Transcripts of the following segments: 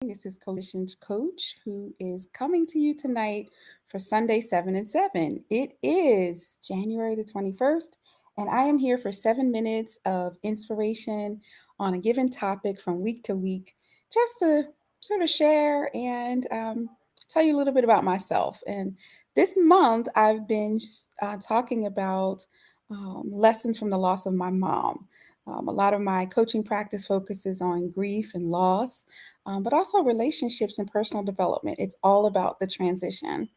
This is Coach who is coming to you tonight for Sunday 7 and 7. It is January the 21st, and I am here for 7 minutes of inspiration on a given topic from week to week, just to sort of share and tell you a little bit about myself. And this month, I've been talking about lessons from the loss of my mom. A lot of my coaching practice focuses on grief and loss, but also relationships and personal development. It's all about the transition.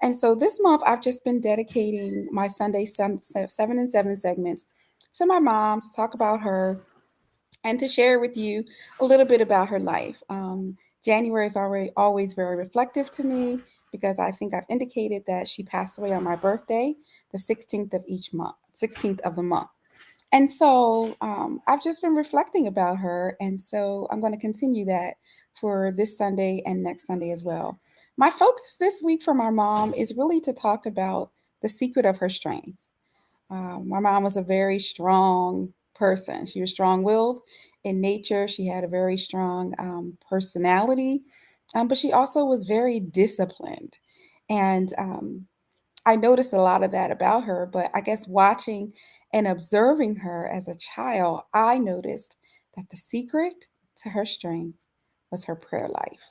And so this month, I've just been dedicating my Sunday 7 and 7 segments to my mom to talk about her and to share with you a little bit about her life. January is already always very reflective to me because I think I've indicated that she passed away on my birthday, the 16th of each month, 16th of the month. And so I've just been reflecting about her. And so I'm going to continue that for this Sunday and next Sunday as well. My focus this week for my mom is really to talk about the secret of her strength. My mom was a very strong person. She was strong willed in nature, she had a very strong personality, but she also was very disciplined. And I noticed a lot of that about her, but I guess watching and observing her as a child, I noticed that the secret to her strength was her prayer life.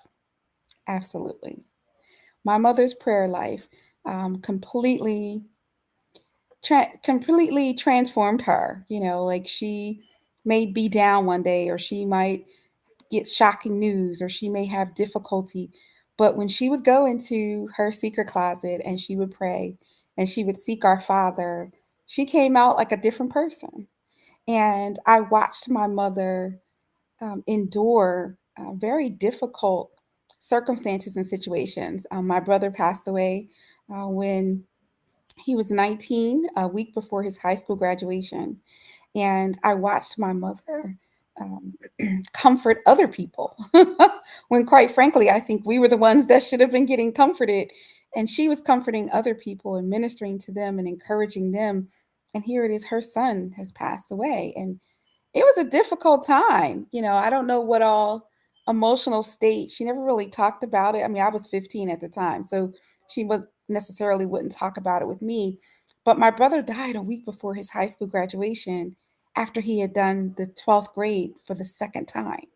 Absolutely. My mother's prayer life completely transformed her. Like she may be down one day, or she might get shocking news, or she may have difficulty. But when she would go into her secret closet and she would pray and she would seek our Father, she came out like a different person. And I watched my mother endure very difficult circumstances and situations. My brother passed away when he was 19, a week before his high school graduation. And I watched my mother comfort other people when, quite frankly, I think we were the ones that should have been getting comforted. And she was comforting other people and ministering to them and encouraging them. And here it is, her son has passed away. And it was a difficult time. I don't know what all emotional state. She never really talked about it. I mean, I was 15 at the time, so she was necessarily wouldn't talk about it with me. But my brother died a week before his high school graduation after he had done the 12th grade for the second time.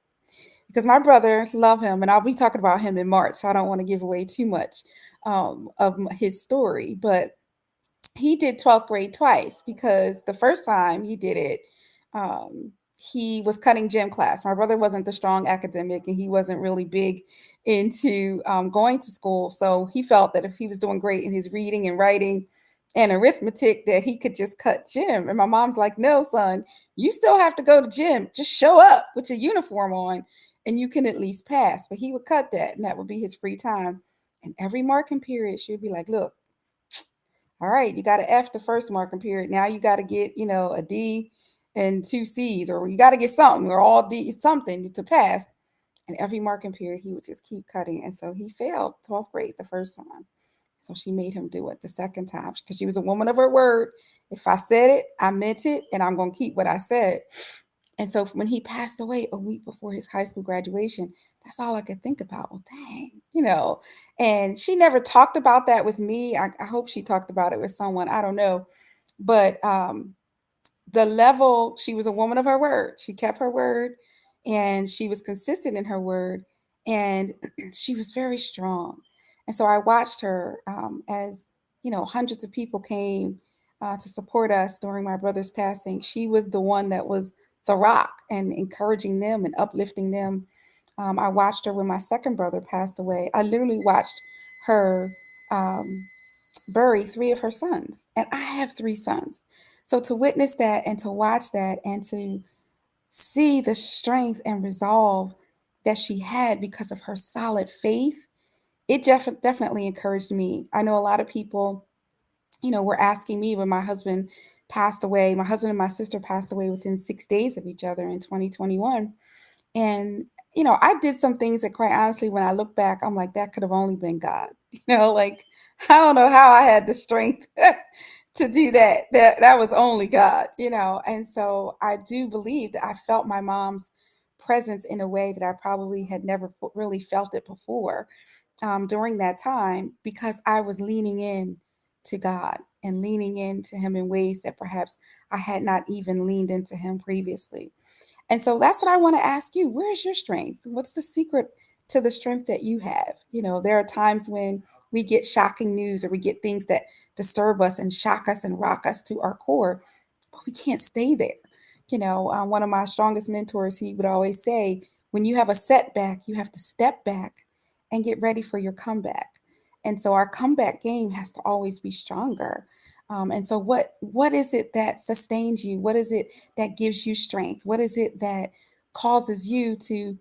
Because my brother, love him, and I'll be talking about him in March, so I don't want to give away too much of his story. But he did 12th grade twice because the first time he did it, um, he was cutting gym class. My brother wasn't the strong academic and he wasn't really big into going to school. So he felt that if he was doing great in his reading and writing and arithmetic, that he could just cut gym. And my mom's like, no, son, you still have to go to gym. Just show up with your uniform on and you can at least pass. But he would cut that and that would be his free time. And every marking period, she would be like, look, all right, you got an F the first marking period. Now you got to get, a D and two C's, or you got to get something, or all D something to pass. And every marking period, he would just keep cutting. And so he failed 12th grade the first time. So she made him do it the second time because she was a woman of her word. If I said it, I meant it, and I'm going to keep what I said. And so when he passed away a week before his high school graduation, that's all I could think about. Well, dang. And she never talked about that with me. I hope she talked about it with someone. I don't know. But the level, she was a woman of her word. She kept her word and she was consistent in her word. And she was very strong. And so I watched her as, hundreds of people came to support us during my brother's passing. She was the one that was the rock and encouraging them and uplifting them. I watched her when my second brother passed away. I literally watched her um, bury three of her sons, and I have three sons. So to witness that and to watch that and to see the strength and resolve that she had because of her solid faith, it definitely encouraged me. I know a lot of people, were asking me when my husband passed away. My husband and my sister passed away within 6 days of each other in 2021. And, I did some things that, quite honestly, when I look back, I'm like, that could have only been God. Like, I don't know how I had the strength to do that. That was only God. And so I do believe that I felt my mom's presence in a way that I probably had never really felt it before during that time because I was leaning in to God and leaning into Him in ways that perhaps I had not even leaned into Him previously. And so that's what I want to ask you. Where is your strength? What's the secret to the strength that you have? You know, there are times when we get shocking news or we get things that disturb us and shock us and rock us to our core, but we can't stay there. You know, one of my strongest mentors, he would always say, when you have a setback, you have to step back and get ready for your comeback. And so our comeback game has to always be stronger. And so what is it that sustains you? What is it that gives you strength? What is it that causes you to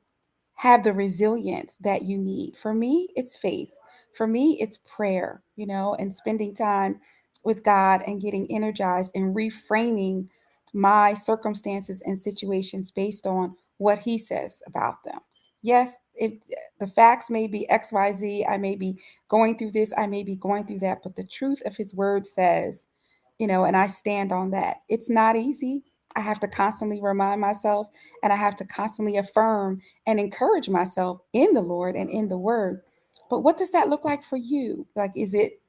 have the resilience that you need? For me, it's faith. For me, it's prayer, you know, and spending time with God and getting energized and reframing my circumstances and situations based on what He says about them. Yes, the facts may be XYZ, I may be going through this, I may be going through that, but the truth of His word says, you know, and I stand on that. It's not easy. I have to constantly remind myself and I have to constantly affirm and encourage myself in the Lord and in the word. But what does that look like for you? Like, is it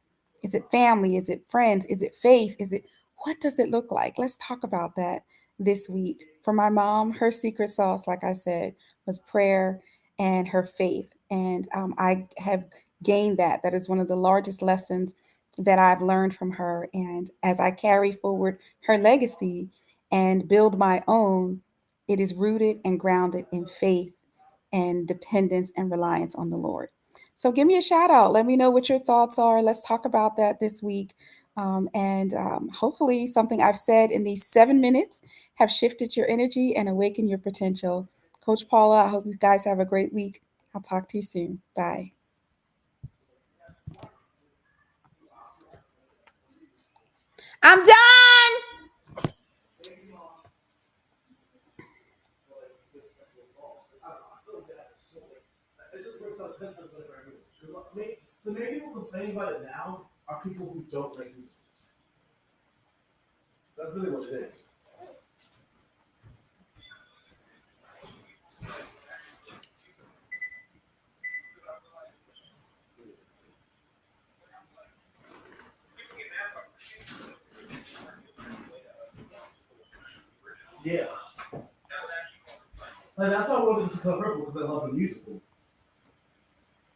family? Is it friends? Is it faith? Is it what does it look like? Let's talk about that this week. For my mom, her secret sauce, like I said, was prayer and her faith. And I have gained that. That is one of the largest lessons that I've learned from her. And as I carry forward her legacy and build my own, it is rooted and grounded in faith and dependence and reliance on the Lord. So give me a shout out. Let me know what your thoughts are. Let's talk about that this week. And hopefully, something I've said in these 7 minutes have shifted your energy and awakened your potential. Coach Paula, I hope you guys have a great week. I'll talk to you soon. Bye. I'm done. It just works out 10 times better for everyone. Because the main people complaining about it now are people who don't like music. That's really what it is. Yeah. Like that's why I wanted to Color Purple because I love the musical.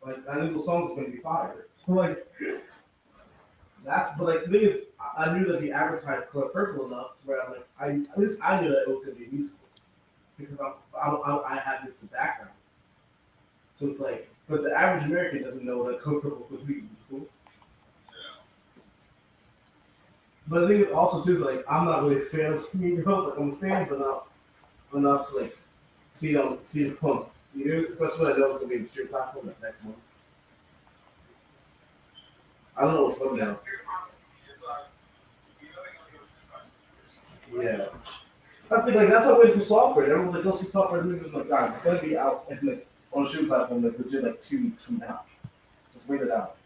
Like I knew the songs were gonna be fire. So like that's but like the thing is I knew that he advertised Color Purple enough to where I'm like I at least I knew that it was gonna be a musical because I had this background. So it's like but the average American doesn't know that Color Purple is gonna be a musical. But the thing is also too is like I'm not really a fan of Mean Girls. Like I'm a fan, but not enough to like see it pump. You know, especially when I know it's gonna be in the street platform next month. I don't know which one now. Yeah. That's like that's why I waited for software. Everyone's like, go see software movies. I'm like, guys, it's gonna be out and like on a streaming platform like legit like 2 weeks from now. Just wait it out.